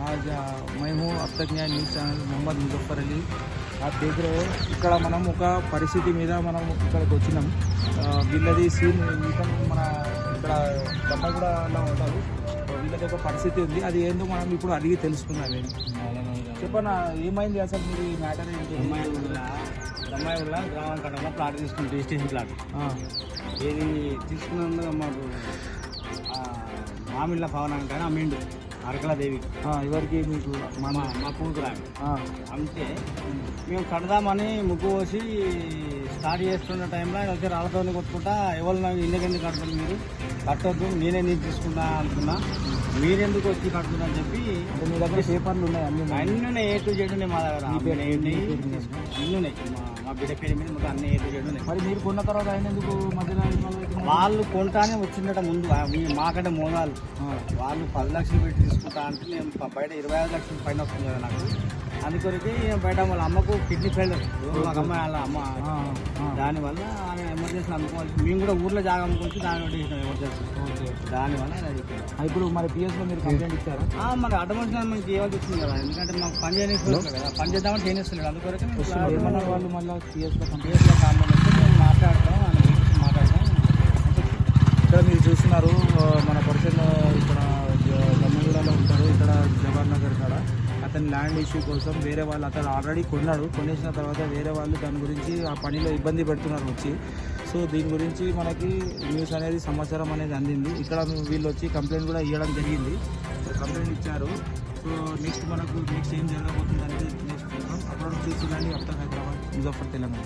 आज मैं हूँ अब तक न्याय न्यूज़ ఛానల్ मोहम्मद मुजफ्फर अली आप देख रहे हो ఇక్కడ మనం ఒక పరిస్థితి మీద మనం ఇక్కడికి వచ్చినాం వీళ్ళది సీన్ మన ఇక్కడ దమ్మగూడలో ఉంటారు వీళ్ళది ఒక పరిస్థితి ఉంది అది ఏందో మనం ఇప్పుడు అడిగి తెలుసుకున్నాం చెప్పనా ఏమైంది అసలు మీరు ఈ మ్యాటర్ ఏంటి దమ్మాయిగూడ గ్రామం కట్టంలో ప్లాట్ తీసుకున్నాం రిజిస్ట్రేషన్ ప్లాట్ ఏది తీసుకున్నందుకు మాకు మామిళ్ళ పవన్ కానీ అమ్మిండు అరకలదేవి ఎవరికి మీకు మా కూతురు అంతే మేము కడదామని ముగ్గు పోసి స్టార్ట్ చేస్తున్న టైంలో ఆయన వచ్చి రాళ్ళతో కొట్టుకుంటా ఎవరు నాకు ఇళ్ళకెందుకు కడుతుంది మీరు కట్టొద్దు నేనే నీకు తీసుకున్నా అనుకున్నా మీరెందుకు వచ్చి కడుతున్నా అని చెప్పి మీ దగ్గర పేపర్లు ఉన్నాయి అన్నీ ఉన్నాయి ఏ టు జెడ్ ఉన్నాయి మా దగ్గర అన్నీ ఉన్నాయి మా బిడ్డ పేరు మీద మాకు అన్ని ఏ టు జెడ్ ఉన్నాయి. మరి మీరు కొన్న తర్వాత ఆయన ఎందుకు మధ్యలో వాళ్ళు కొంటానే వచ్చిందట ముందు మాకంటే మోదాలు వాళ్ళు 10 లక్షలు పెట్టి తీసుకుంటా అంటే నేను బయట 25 లక్షల పైన వస్తుంది కదా నాకు అందుకొరికి బయట వాళ్ళ అమ్మకు కిడ్నీ ఫెయిల్ మాకు అమ్మాయి వాళ్ళ అమ్మ దానివల్ల ఆయన ఎమర్జెన్సీ అమ్ముకోవాల్సి మేము కూడా ఊర్లో జాగా అమ్ముకోవచ్చు దాని చేసినాం ఎమర్జెన్సీ దానివల్ల ఇప్పుడు మరి పిఎస్లో మీరు కంప్లైంట్ ఇచ్చారా మరి అడ్వాన్స్ మనకి ఇవ్వాల్సి వస్తుంది కదా ఎందుకంటే మాకు పని చేయలేదు కదా పని చేద్దామని చేయనిస్తున్నాడు అందుకొరకు ఏమన్నారు వాళ్ళు మళ్ళీ పిఎస్లో కాంప్లైంట్ వస్తే మేము మాట్లాడతాం ఇక్కడ మీరు చూస్తున్నారు మన పర్సన్ ఇక్కడ దమ్మగూడలో ఉంటారు ఇక్కడ జవహర్ నగర్ కాడ అతని ల్యాండ్ ఇష్యూ కోసం వేరే వాళ్ళు అతను ఆల్రెడీ కొనేసిన తర్వాత వేరే వాళ్ళు దాని గురించి ఆ పనిలో ఇబ్బంది పెడుతున్నారు వచ్చి సో దీని గురించి మనకి న్యూస్ అనేది సమాచారం అనేది అందింది ఇక్కడ వీళ్ళు వచ్చి కంప్లైంట్ కూడా ఇవ్వడం జరిగింది కంప్లైంట్ ఇచ్చారు సో నెక్స్ట్ ఏం జరగబోతుంది అనేది నెక్స్ట్ అప్పుడు చూస్తుందండి అప్ తక్ హైదరాబాద్ ముజఫర్ తెలంగాణ.